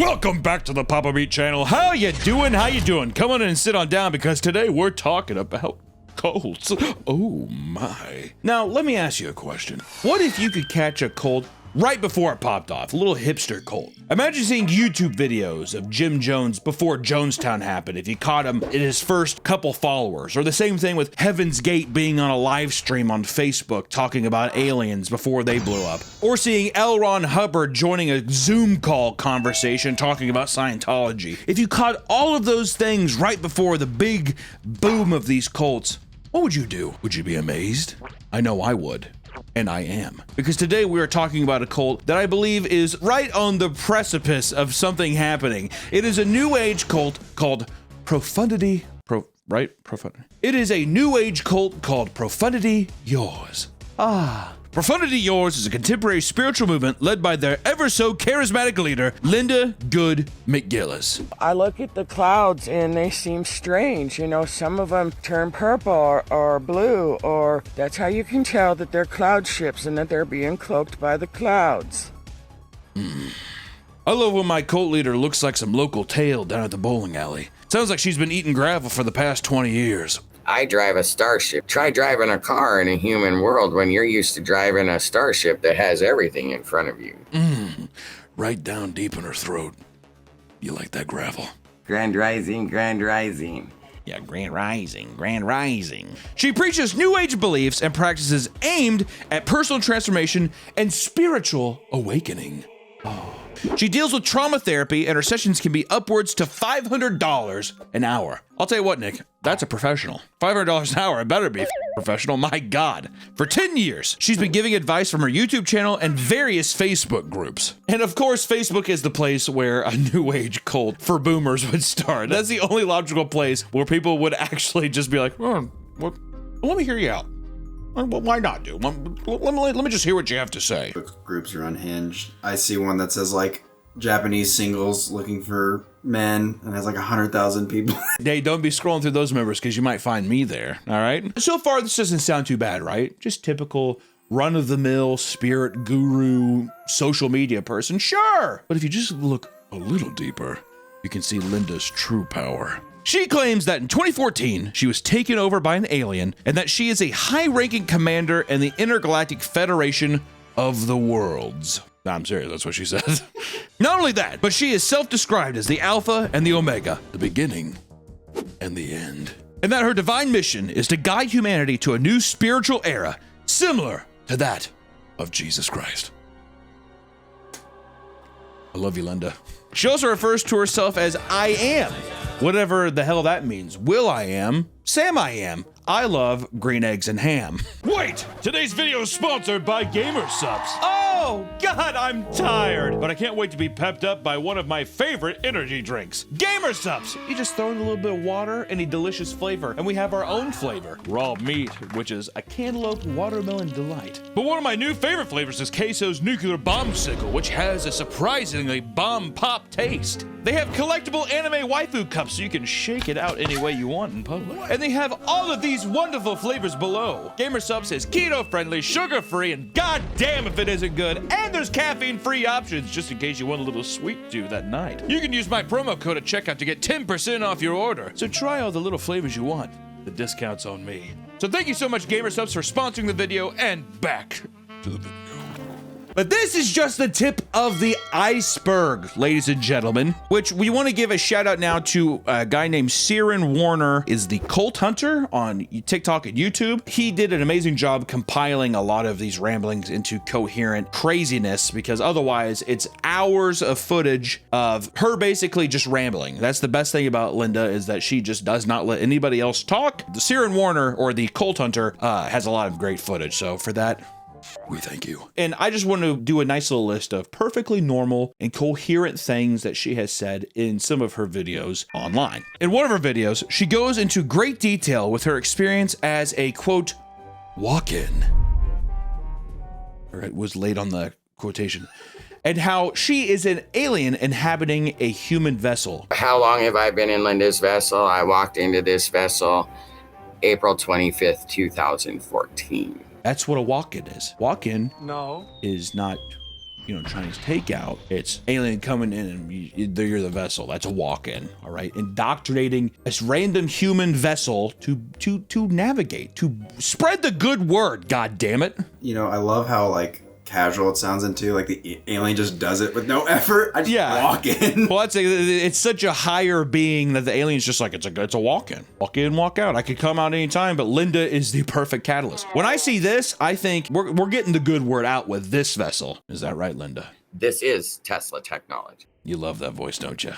Welcome back to the Papa Meat channel. How you doing? How you doing? Come on in and sit on down because today we're talking about cults. Oh my. Now, let me ask you a question. What if you could catch a cult right before it popped off, a little hipster cult? Imagine seeing YouTube videos of Jim Jones before Jonestown happened, if you caught him in his first couple followers, or the same thing with Heaven's Gate being on a live stream on Facebook talking about aliens before they blew up, or seeing L. Ron Hubbard joining a Zoom call conversation talking about Scientology. If you caught all of those things right before the big boom of these cults, what would you do? Would you be amazed? I know I would. And I am. Because today we are talking about a cult that I believe is right on the precipice of something happening. It is a new age cult called Profundity. Profundity. It is a new age cult called Profundity Yours. Profundity Yours is a contemporary spiritual movement led by their ever so charismatic leader, Linda Good McGillis. I look at the clouds and they seem strange. You know, some of them turn purple or blue, or that's how you can tell that they're cloud ships and that they're being cloaked by the clouds. I love when my cult leader looks like some local tail down at the bowling alley. Sounds like she's been eating gravel for the past 20 years. I drive a starship. Try driving a car in a human world when you're used to driving a starship that has everything in front of you. Right down deep in her throat. You like that gravel? Grand rising, grand rising. Yeah, grand rising, grand rising. She preaches new age beliefs and practices aimed at personal transformation and spiritual awakening. She deals with trauma therapy, and her sessions can be upwards to $500 an hour. I'll tell you what, Nick, that's a professional. $500 an hour, it better be professional, my God. For 10 years, she's been giving advice from her YouTube channel and various Facebook groups. And of course, Facebook is the place where a new age cult for boomers would start. That's the only logical place where people would actually just be like, let me hear you out. Well, why not, dude? Let me just hear what you have to say. Groups are unhinged. I see one that says like Japanese singles looking for men and has like 100,000 people. Hey, don't be scrolling through those members because you might find me there, all right? So far, this doesn't sound too bad, right? Just typical run-of-the-mill spirit guru social media person, sure. But if you just look a little deeper, you can see Linda's true power. She claims that in 2014, she was taken over by an alien and that she is a high-ranking commander in the Intergalactic Federation of the Worlds. No, I'm serious, that's what she says. Not only that, but she is self-described as the Alpha and the Omega, the beginning and the end. And that her divine mission is to guide humanity to a new spiritual era, similar to that of Jesus Christ. I love you, Linda. She also refers to herself as I am, whatever the hell that means. Will I am, Sam I am. I love green eggs and ham. Wait, today's video is sponsored by Gamer Subs. Oh, God, I'm tired. But I can't wait to be pepped up by one of my favorite energy drinks, Gamer Subs. You just throw in a little bit of water, any delicious flavor, and we have our own flavor, raw meat, which is a cantaloupe watermelon delight. But one of my new favorite flavors is Queso's Nuclear Bombsicle, which has a surprisingly bomb pop taste. They have collectible anime waifu cups so you can shake it out any way you want in public. And they have all of these wonderful flavors below. Gamer Subs is keto-friendly, sugar-free, and goddamn if it isn't good. And there's caffeine-free options just in case you want a little sweet tooth at night. You can use my promo code at checkout to get 10% off your order. So try all the little flavors you want. The discount's on me. So thank you so much, Gamer Subs, for sponsoring the video, and back to the video. But this is just the tip of the iceberg, ladies and gentlemen, which we want to give a shout out now to a guy named Siren Warner, is the Cult Hunter on TikTok and YouTube. He did an amazing job compiling a lot of these ramblings into coherent craziness, because otherwise it's hours of footage of her basically just rambling. That's the best thing about Linda, is that she just does not let anybody else talk. The Siren Warner, or the Cult Hunter, has a lot of great footage. So for that, we thank you. And I just want to do a nice little list of perfectly normal and coherent things that she has said in some of her videos online. In one of her videos, she goes into great detail with her experience as a, quote, walk-in. Or it was late on the quotation. And how she is an alien inhabiting a human vessel. How long have I been in Linda's vessel? I walked into this vessel April 25th, 2014. That's what a walk-in is. Walk-in is not Chinese takeout. It's alien coming in and you're the vessel. That's a walk-in, all right? Indoctrinating this random human vessel to navigate, to spread the good word, god damn it. I love how like casual it sounds into, like the alien just does it with no effort. I just walk in. Well, it's such a higher being that the alien's just like, it's a walk-in. Walk in, walk out. I could come out anytime, but Linda is the perfect catalyst. When I see this, I think we're getting the good word out with this vessel. Is that right, Linda? This is Tesla technology. You love that voice, don't you?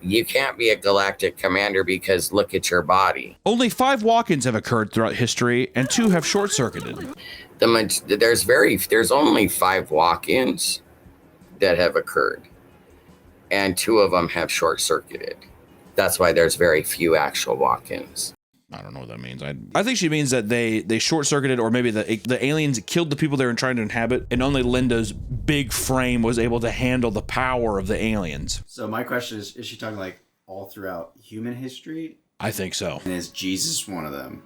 You can't be a galactic commander because look at your body. Only 5 walk-ins have occurred throughout history, and 2 have short-circuited. There's only 5 walk-ins that have occurred, and 2 of them have short-circuited. That's why there's very few actual walk-ins. I don't know what that means. I think she means that they short-circuited, or maybe the aliens killed the people they were trying to inhabit, and only Linda's big frame was able to handle the power of the aliens. So my question is she talking like all throughout human history? I think so. And is Jesus one of them?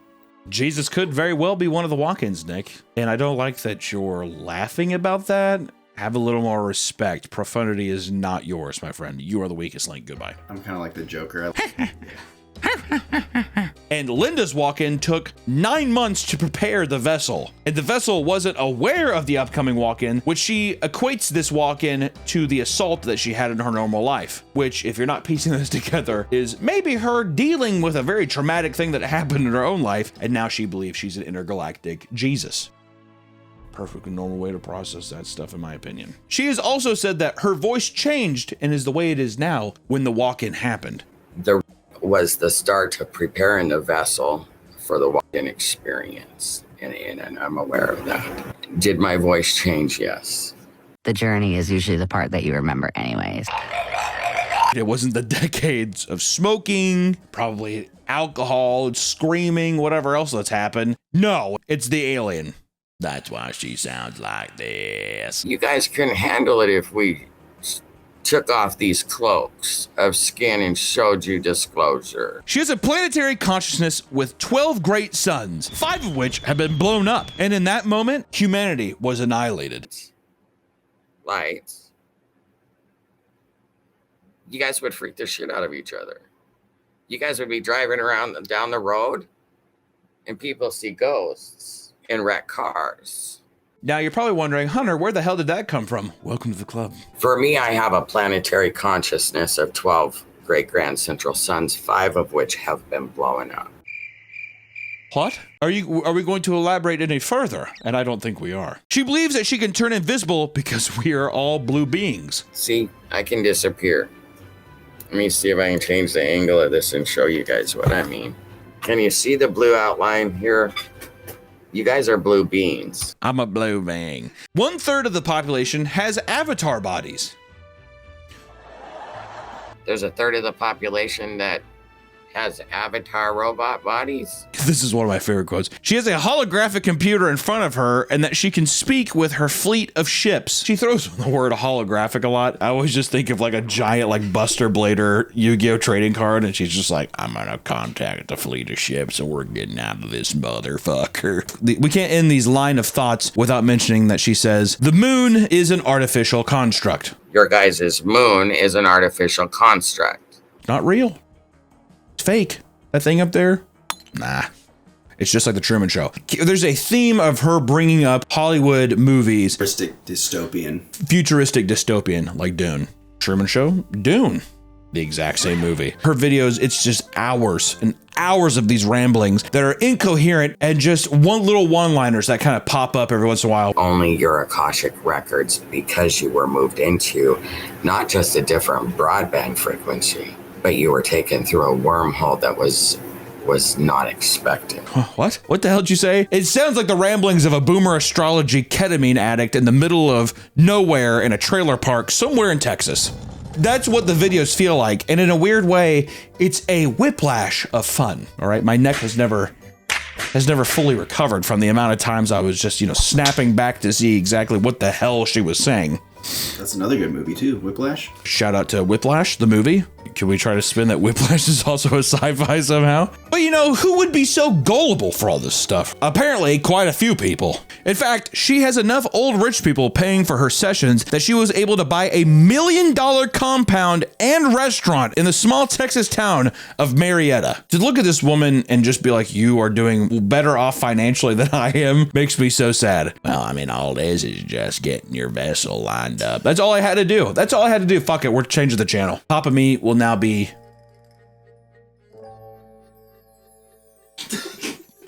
Jesus could very well be one of the walk-ins, Nick. And I don't like that you're laughing about that. Have a little more respect. Profundity is not yours, my friend. You are the weakest link. Goodbye. I'm kind of like the Joker. And Linda's walk-in took 9 months to prepare the vessel. And the vessel wasn't aware of the upcoming walk-in, which she equates this walk-in to the assault that she had in her normal life, which, if you're not piecing this together, is maybe her dealing with a very traumatic thing that happened in her own life, and now she believes she's an intergalactic Jesus. Perfect and normal way to process that stuff, in my opinion. She has also said that her voice changed and is the way it is now when the walk-in happened. There was the start of preparing the vessel for the walk-in experience, and I'm aware of that. Did my voice change? Yes. The journey is usually the part that you remember anyways. It wasn't the decades of smoking, probably alcohol, screaming, whatever else that's happened. No, it's the alien. That's why she sounds like this. You guys couldn't handle it if we took off these cloaks of skin and showed you disclosure. She has a planetary consciousness with 12 great suns, 5 of which have been blown up. And in that moment, humanity was annihilated. Lights. You guys would freak the shit out of each other. You guys would be driving around down the road and people see ghosts in wrecked cars. Now you're probably wondering, Hunter, where the hell did that come from? Welcome to the club. For me, I have a planetary consciousness of 12 great grand central suns, 5 of which have been blown up. What? Are we going to elaborate any further? And I don't think we are. She believes that she can turn invisible because we are all blue beings. See, I can disappear. Let me see if I can change the angle of this and show you guys what I mean. Can you see the blue outline here? You guys are blue beings. I'm a blue being. 1/3 of the population has avatar bodies. There's a third of the population that has avatar robot bodies. This is one of my favorite quotes. She has a holographic computer in front of her and that she can speak with her fleet of ships. She throws the word holographic a lot. I always just think of like a giant like Buster Blader Yu-Gi-Oh trading card, and she's just like, I'm gonna contact the fleet of ships and we're getting out of this motherfucker. We can't end these line of thoughts without mentioning that she says, the moon is an artificial construct. Your guys' moon is an artificial construct. Not real. It's fake. That thing up there? Nah. It's just like the Truman Show. There's a theme of her bringing up Hollywood movies. Futuristic dystopian, like Dune. Truman Show? Dune. The exact same movie. Her videos, it's just hours and hours of these ramblings that are incoherent and just one-liners that kind of pop up every once in a while. Only your Akashic records, because you were moved into not just a different broadband frequency, but you were taken through a wormhole that was not expected. What? What the hell did you say? It sounds like the ramblings of a boomer astrology ketamine addict in the middle of nowhere in a trailer park somewhere in Texas. That's what the videos feel like, and in a weird way, it's a whiplash of fun, all right? My neck has never fully recovered from the amount of times I was just, snapping back to see exactly what the hell she was saying. That's another good movie too, Whiplash. Shout out to Whiplash, the movie. Can we try to spin that Whiplash is also a sci-fi somehow? But you know, who would be so gullible for all this stuff? Apparently, quite a few people. In fact, she has enough old rich people paying for her sessions that she was able to buy $1 million compound and restaurant in the small Texas town of Marietta. To look at this woman and just be like, you are doing better off financially than I am, makes me so sad. Well, I mean, all it is just getting your vessel lined up. That's all I had to do. That's all I had to do. Fuck it, we're changing the channel. Papa Meat will now be...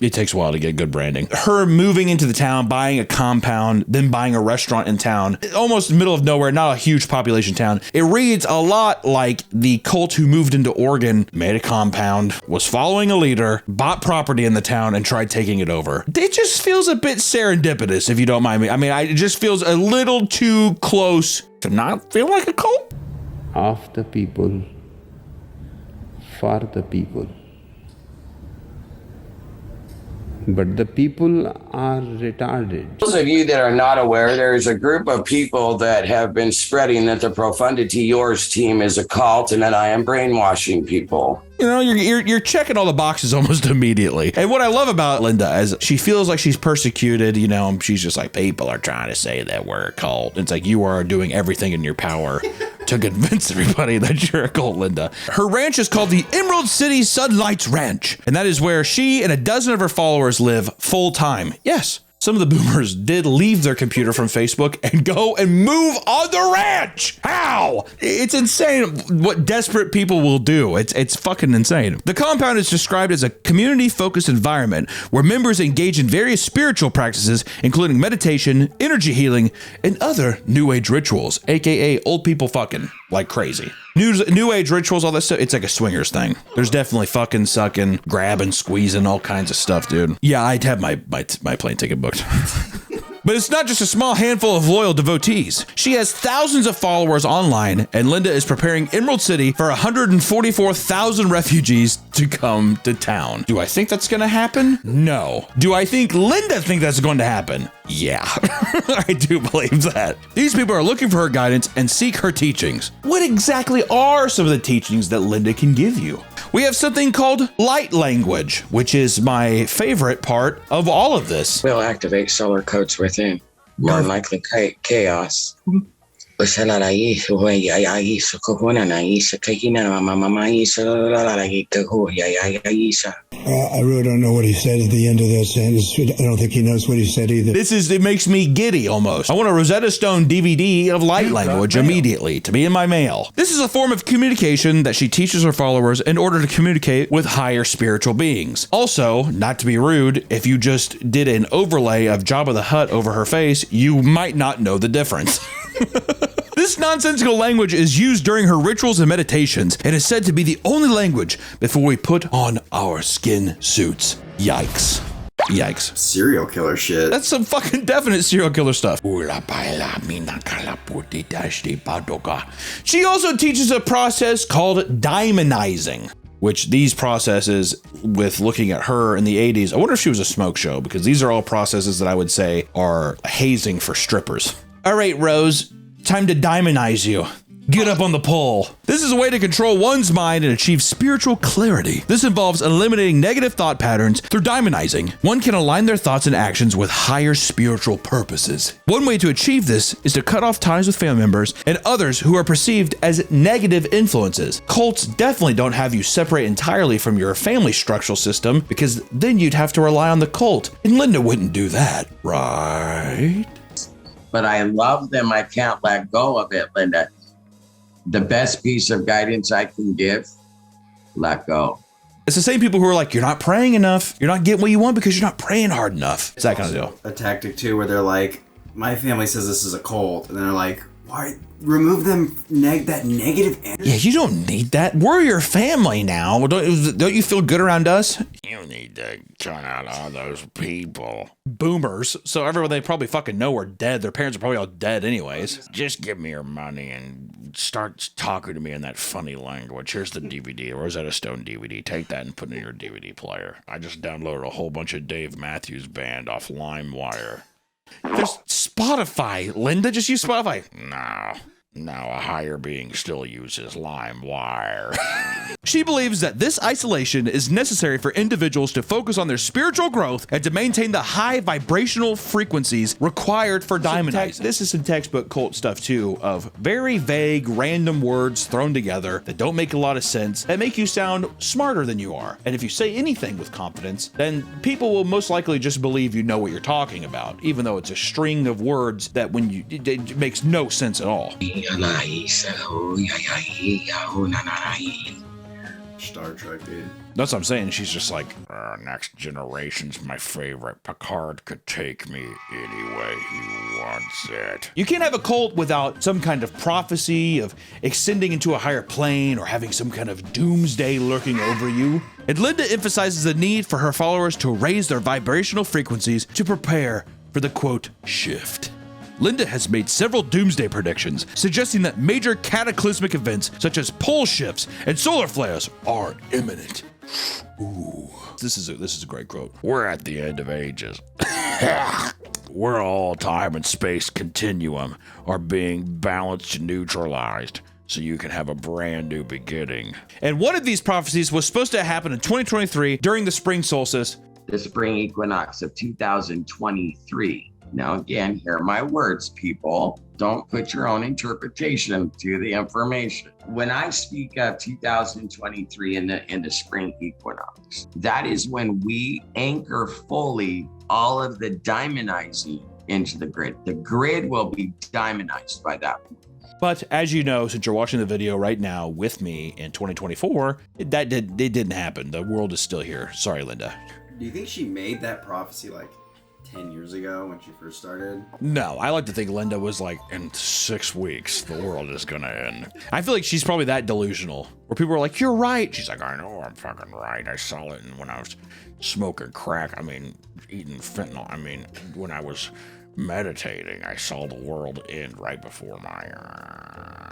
It takes a while to get good branding. Her moving into the town, buying a compound, then buying a restaurant in town, almost middle of nowhere, not a huge population town. It reads a lot like the cult who moved into Oregon, made a compound, was following a leader, bought property in the town, and tried taking it over. It just feels a bit serendipitous, if you don't mind me. I mean, it just feels a little too close to not feel like a cult. Of the people, for the people. But the people are retarded. Those of you that are not aware, there's a group of people that have been spreading that the Profundity Yours team is a cult and that I am brainwashing people. You know, you're checking all the boxes almost immediately. And what I love about Linda is she feels like she's persecuted, you know, she's just like, people are trying to say that we're a cult. It's like, you are doing everything in your power to convince everybody that you're a cult, Linda. Her ranch is called the Emerald City Sunlights Ranch, and that is where she and a dozen of her followers live full time. Yes. Some of the boomers did leave their computer from Facebook and go and move on the ranch. How? It's insane what desperate people will do. It's fucking insane. The compound is described as a community-focused environment where members engage in various spiritual practices, including meditation, energy healing, and other New Age rituals, aka old people fucking like crazy. New Age rituals, all that stuff, it's like a swingers thing. There's definitely fucking, sucking, grabbing, squeezing, all kinds of stuff, dude. Yeah, I'd have my plane ticket booked. But it's not just a small handful of loyal devotees. She has thousands of followers online, and Linda is preparing Emerald City for 144,000 refugees to come to town. Do I think that's gonna happen? No. Do I think Linda think that's going to happen? Yeah, I do believe that. These people are looking for her guidance and seek her teachings. What exactly are some of the teachings that Linda can give you? We have something called light language, which is my favorite part of all of this. Will activate solar codes within. Non-likely chaos. I really don't know what he said at the end of that sentence. I don't think he knows what he said either. It makes me giddy almost. I want a Rosetta Stone DVD of light language immediately to be in my mail. This is a form of communication that she teaches her followers in order to communicate with higher spiritual beings. Also, not to be rude, if you just did an overlay of Jabba the Hutt over her face, you might not know the difference. This nonsensical language is used during her rituals and meditations and is said to be the only language before we put on our skin suits. Yikes. Yikes. Serial killer shit. That's some fucking definite serial killer stuff. She also teaches a process called diamondizing, which these processes, with looking at her in the 80s, I wonder if she was a smoke show, because these are all processes that I would say are hazing for strippers. All right, Rose, time to diamondize you. Get up on the pole. This is a way to control one's mind and achieve spiritual clarity. This involves eliminating negative thought patterns through diamondizing. One can align their thoughts and actions with higher spiritual purposes. One way to achieve this is to cut off ties with family members and others who are perceived as negative influences. Cults definitely don't have you separate entirely from your family structural system, because then you'd have to rely on the cult, and Linda wouldn't do that, right? But I love them. I can't let go of it, Linda. The best piece of guidance I can give, let go. It's the same people who are like, you're not praying enough. You're not getting what you want because you're not praying hard enough. It's that kind of deal. A tactic too, where they're like, my family says this is a cult, and they're like, why remove them that negative energy? Yeah, you don't need that. We're your family now. Don't you feel good around us? You need to turn out all those people. Boomers. So everyone they probably fucking know are dead. Their parents are probably all dead anyways. Just give me your money and start talking to me in that funny language. Here's the DVD, the Rosetta Stone DVD. Take that and put it in your DVD player. I just downloaded a whole bunch of Dave Matthews Band off LimeWire. There's Spotify, Linda. Just use Spotify. No. Now a higher being still uses LimeWire. She believes that this isolation is necessary for individuals to focus on their spiritual growth and to maintain the high vibrational frequencies required for diamondizing. This is some textbook cult stuff too, of very vague, random words thrown together that don't make a lot of sense, that make you sound smarter than you are. And if you say anything with confidence, then people will most likely just believe you know what you're talking about, even though it's a string of words that it makes no sense at all. Star Trek, dude. That's what I'm saying. She's just like, next generation's my favorite. Picard could take me any way he wants it. You can't have a cult without some kind of prophecy of extending into a higher plane or having some kind of doomsday lurking over you. And Linda emphasizes the need for her followers to raise their vibrational frequencies to prepare for the quote, shift. Linda has made several doomsday predictions, suggesting that major cataclysmic events such as pole shifts and solar flares are imminent. Ooh, this is a great quote. We're at the end of ages. Where all time and space continuum are being balanced and neutralized, so you can have a brand new beginning. And one of these prophecies was supposed to happen in 2023 during the spring solstice. The spring equinox of 2023. Now, again, hear my words, people. Don't put your own interpretation to the information. When I speak of 2023 in the spring equinox, that is when we anchor fully all of the diamondizing into the grid. The grid will be diamondized by that point. But as you know, since you're watching the video right now with me in 2024, it didn't happen. The world is still here. Sorry, Linda. Do you think she made that prophecy like 10 years ago when she first started? No, I like to think Linda was like, in 6 weeks, the world is gonna end. I feel like she's probably that delusional, where people are like, you're right. She's like, I know I'm fucking right. I saw it when I was smoking crack. I mean, eating fentanyl. I mean, when I was meditating, I saw the world end right before my eyes.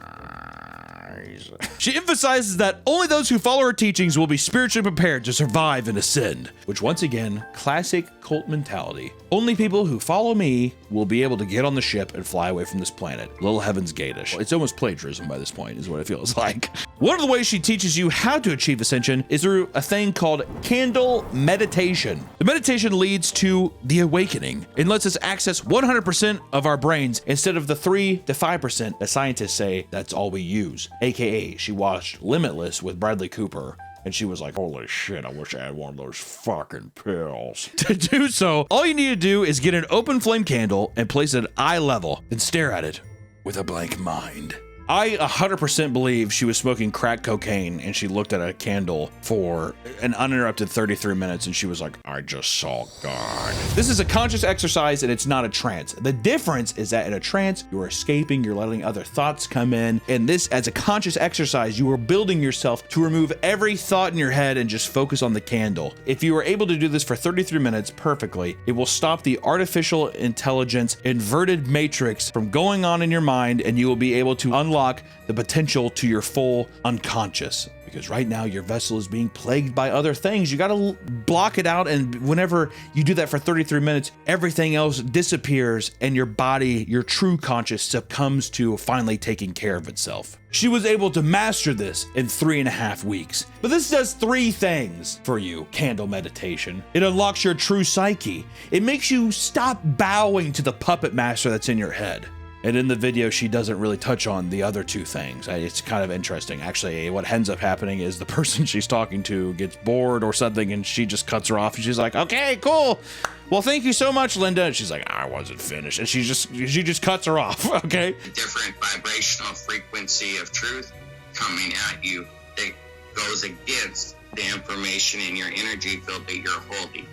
She emphasizes that only those who follow her teachings will be spiritually prepared to survive and ascend, which once again, classic cult mentality. Only people who follow me will be able to get on the ship and fly away from this planet. Little Heaven's Gate-ish. It's almost plagiarism by this point, is what it feels like. One of the ways she teaches you how to achieve ascension is through a thing called candle meditation. The meditation leads to the awakening and lets us access 100% of our brains instead of the 3 to 5% that scientists say that's all we use. AKA, she watched Limitless with Bradley Cooper, and she was like, holy shit, I wish I had one of those fucking pills. To do so, all you need to do is get an open flame candle and place it at eye level and stare at it with a blank mind. I 100% believe she was smoking crack cocaine and she looked at a candle for an uninterrupted 33 minutes and she was like, I just saw God. This is a conscious exercise and it's not a trance. The difference is that in a trance, you're escaping, you're letting other thoughts come in. And this, as a conscious exercise, you are building yourself to remove every thought in your head and just focus on the candle. If you are able to do this for 33 minutes perfectly, it will stop the artificial intelligence inverted matrix from going on in your mind and you will be able to unlock the potential to your full unconscious. Because right now your vessel is being plagued by other things. You got to block it out, and whenever you do that for 33 minutes, everything else disappears and your body, your true conscious, succumbs to finally taking care of itself. She was able to master this in 3.5 weeks. But this does 3 things for you, candle meditation. It unlocks your true psyche. It makes you stop bowing to the puppet master that's in your head. And in the video, she doesn't really touch on the other 2 things. It's kind of interesting. Actually, what ends up happening is the person she's talking to gets bored or something, and she just cuts her off, and she's like, okay, cool. Well, thank you so much, Linda. And she's like, I wasn't finished. And she just cuts her off, okay? Different vibrational frequency of truth coming at you that goes against the information in your energy field that you're holding.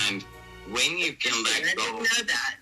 And when you can let go... I didn't know that.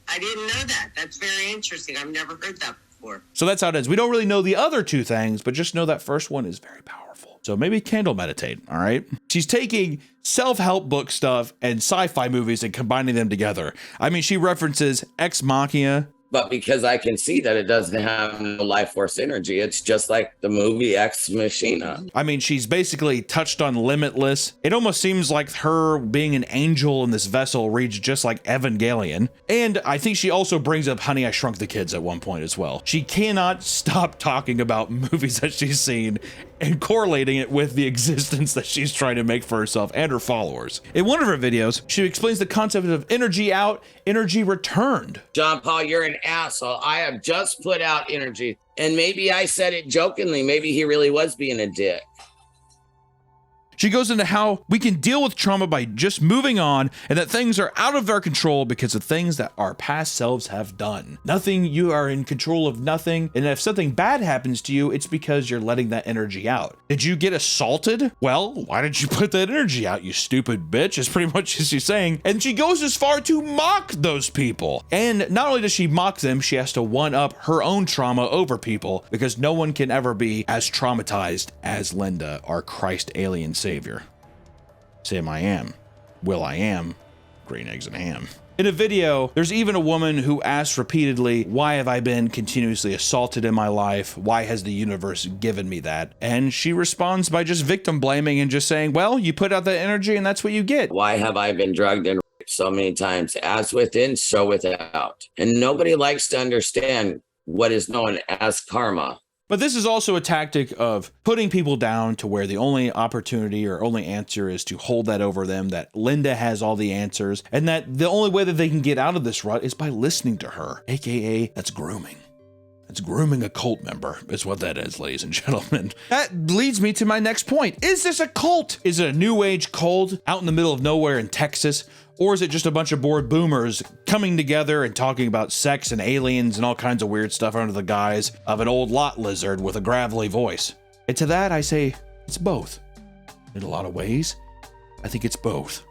I didn't know that. That's very interesting. I've never heard that before. So that's how it is. We don't really know the other 2 things, but just know that first one is very powerful. So maybe candle meditate, all right? She's taking self-help book stuff and sci-fi movies and combining them together. I mean, she references Ex Machina But because I can see that it doesn't have no life force energy, it's just like the movie Ex Machina. I mean, she's basically touched on limitless. It almost seems like her being an angel in this vessel reads just like Evangelion. And I think she also brings up Honey, I Shrunk the Kids at one point as well. She cannot stop talking about movies that she's seen and correlating it with the existence that she's trying to make for herself and her followers. In one of her videos, she explains the concept of energy out, energy returned. John Paul, you're an asshole. I have just put out energy. And maybe I said it jokingly. Maybe he really was being a dick. She goes into how we can deal with trauma by just moving on, and that things are out of our control because of things that our past selves have done. Nothing, you are in control of nothing, and if something bad happens to you, it's because you're letting that energy out. Did you get assaulted? Well, why did you put that energy out, you stupid bitch, is pretty much what she's saying. And she goes as far to mock those people. And not only does she mock them, she has to one-up her own trauma over people, because no one can ever be as traumatized as Linda, our Christ alien savior. Sam I am, Will I am, green eggs and ham. In a video, there's even a woman who asks repeatedly, why have I been continuously assaulted in my life? Why has the universe given me that? And she responds by just victim blaming and just saying, well, you put out that energy and that's what you get. Why have I been drugged and raped so many times, as within, so without? And nobody likes to understand what is known as karma. But this is also a tactic of putting people down to where the only opportunity or only answer is to hold that over them, that Linda has all the answers, and that the only way that they can get out of this rut is by listening to her, aka that's grooming. It's grooming a cult member is what that is, ladies and gentlemen. That leads me to my next point. Is this a cult? Is it a new age cult out in the middle of nowhere in Texas? Or is it just a bunch of bored boomers coming together and talking about sex and aliens and all kinds of weird stuff under the guise of an old lot lizard with a gravelly voice? And to that I say, it's both. In a lot of ways, I think it's both.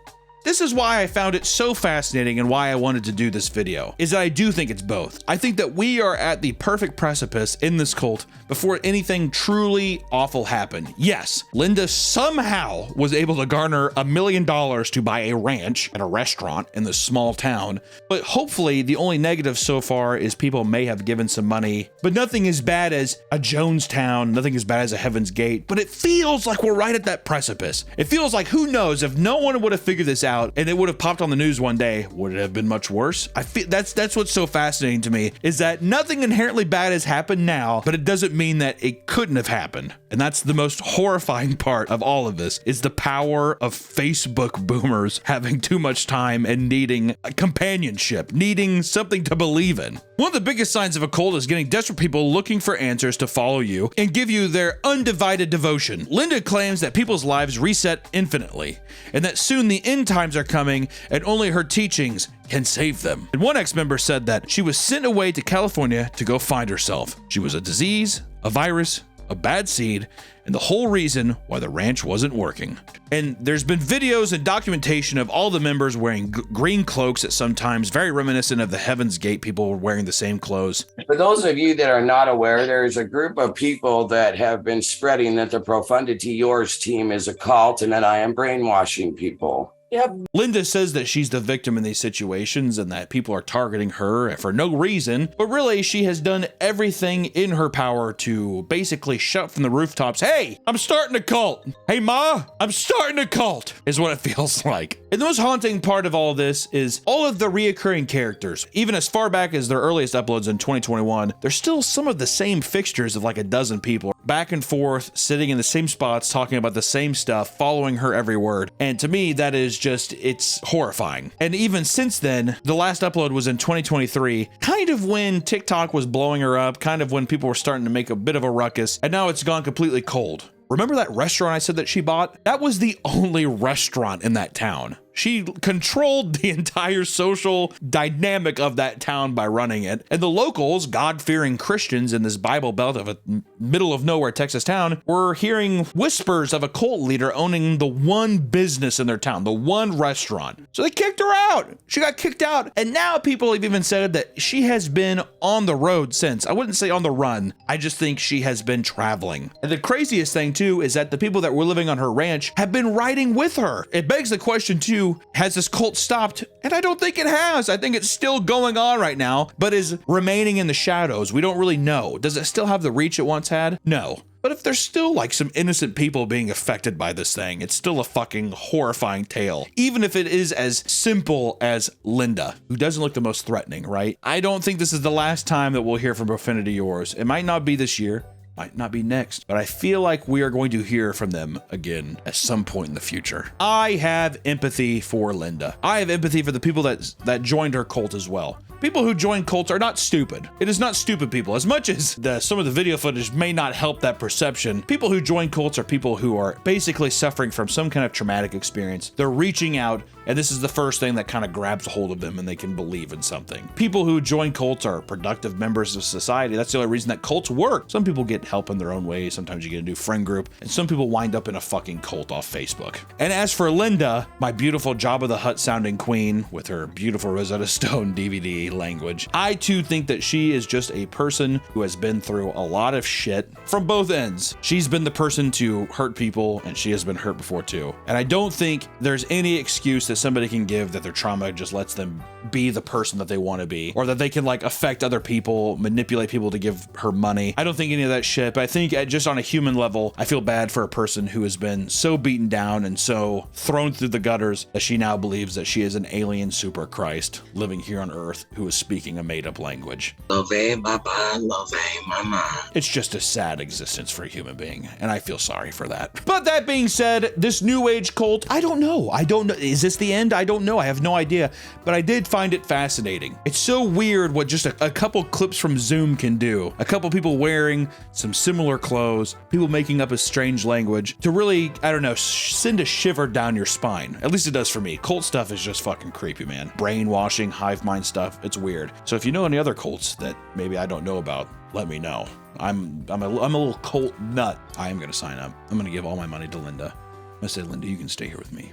This is why I found it so fascinating and why I wanted to do this video, is that I do think it's both. I think that we are at the perfect precipice in this cult before anything truly awful happened. Yes, Linda somehow was able to garner $1 million to buy a ranch and a restaurant in this small town, but hopefully the only negative so far is people may have given some money, but nothing as bad as a Jonestown, nothing as bad as a Heaven's Gate, but it feels like we're right at that precipice. It feels like, who knows, if no one would have figured this out and it would have popped on the news one day, would it have been much worse? I feel that's what's so fascinating to me, is that nothing inherently bad has happened now, but it doesn't mean that it couldn't have happened. And that's the most horrifying part of all of this, is the power of Facebook boomers having too much time and needing companionship, needing something to believe in. One of the biggest signs of a cult is getting desperate people looking for answers to follow you and give you their undivided devotion. Linda claims that people's lives reset infinitely, and that soon the end times are coming and only her teachings can save them. And one ex-member said that she was sent away to California to go find herself. She was a disease, a virus, a bad seed, and the whole reason why the ranch wasn't working. And there's been videos and documentation of all the members wearing green cloaks at some times, very reminiscent of the Heaven's Gate people were wearing the same clothes. For those of you that are not aware, there's a group of people that have been spreading that the Profundity Yours team is a cult and that I am brainwashing people. Yep. Linda says that she's the victim in these situations and that people are targeting her for no reason, but really she has done everything in her power to basically shout from the rooftops, hey, I'm starting a cult. Hey, Ma, I'm starting a cult, is what it feels like. And the most haunting part of all this is all of the reoccurring characters. Even as far back as their earliest uploads in 2021, there's still some of the same fixtures of like a dozen people back and forth, sitting in the same spots, talking about the same stuff, following her every word. And to me, that is just, it's horrifying. And even since then, the last upload was in 2023, kind of when TikTok was blowing her up, kind of when people were starting to make a bit of a ruckus, and now it's gone completely cold. Remember that restaurant I said that she bought? That was the only restaurant in that town. She controlled the entire social dynamic of that town by running it. And the locals, God-fearing Christians in this Bible Belt of a middle of nowhere Texas town, were hearing whispers of a cult leader owning the one business in their town, the one restaurant. So they kicked her out. She got kicked out. And now people have even said that she has been on the road since. I wouldn't say on the run. I just think she has been traveling. And the craziest thing too is that the people that were living on her ranch have been riding with her. It begs the question too, you, has this cult stopped? And I don't think it has. I think it's still going on right now, but is remaining in the shadows. We don't really know. Does it still have the reach it once had? No. But if there's still like some innocent people being affected by this thing, it's still a fucking horrifying tale. Even if it is as simple as Linda, who doesn't look the most threatening, right? I don't think this is the last time that we'll hear from Profundity Yours. It might not be this year, might not be next, but I feel like we are going to hear from them again at some point in the future. I have empathy for Linda. I have empathy for the people that joined her cult as well. People who join cults are not stupid. It is not stupid people. As much as some of the video footage may not help that perception, people who join cults are people who are basically suffering from some kind of traumatic experience. They're reaching out, and this is the first thing that kind of grabs a hold of them and they can believe in something. People who join cults are productive members of society. That's the only reason that cults work. Some people get help in their own ways. Sometimes you get a new friend group, and some people wind up in a fucking cult off Facebook. And as for Linda, my beautiful Jabba the Hutt sounding queen with her beautiful Rosetta Stone DVD language, I too think that she is just a person who has been through a lot of shit from both ends. She's been the person to hurt people, and she has been hurt before too. And I don't think there's any excuse that somebody can give that their trauma just lets them be the person that they want to be, or that they can like affect other people, manipulate people to give her money. I don't think any of that shit, but I think just on a human level, I feel bad for a person who has been so beaten down and so thrown through the gutters that she now believes that she is an alien super Christ living here on Earth who is speaking a made-up language. Love Baba, love mama. It's just a sad existence for a human being, and I feel sorry for that. But that being said, this new age cult, I don't know. Is this the end? I don't know. I have no idea, but I did find it fascinating. It's so weird what just a couple clips from Zoom can do. A couple people wearing some similar clothes, people making up a strange language to really, I don't know, send a shiver down your spine. At least it does for me. Cult stuff is just fucking creepy, man. Brainwashing, hive mind stuff, it's weird. So if you know any other cults that maybe I don't know about, let me know. I'm a little cult nut. I am gonna sign up. I'm gonna give all my money to Linda. I say, Linda, you can stay here with me.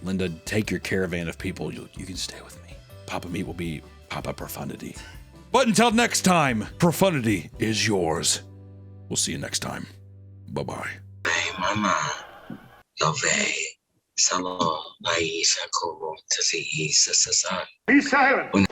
Linda, take your caravan of people. You can stay with me. Papa Meat will be Papa Profundity. But until next time, Profundity is yours. We'll see you next time. Bye-bye. Hey, mama. Love Salon. Naisa Koro. Tasi Sasan. Be silent.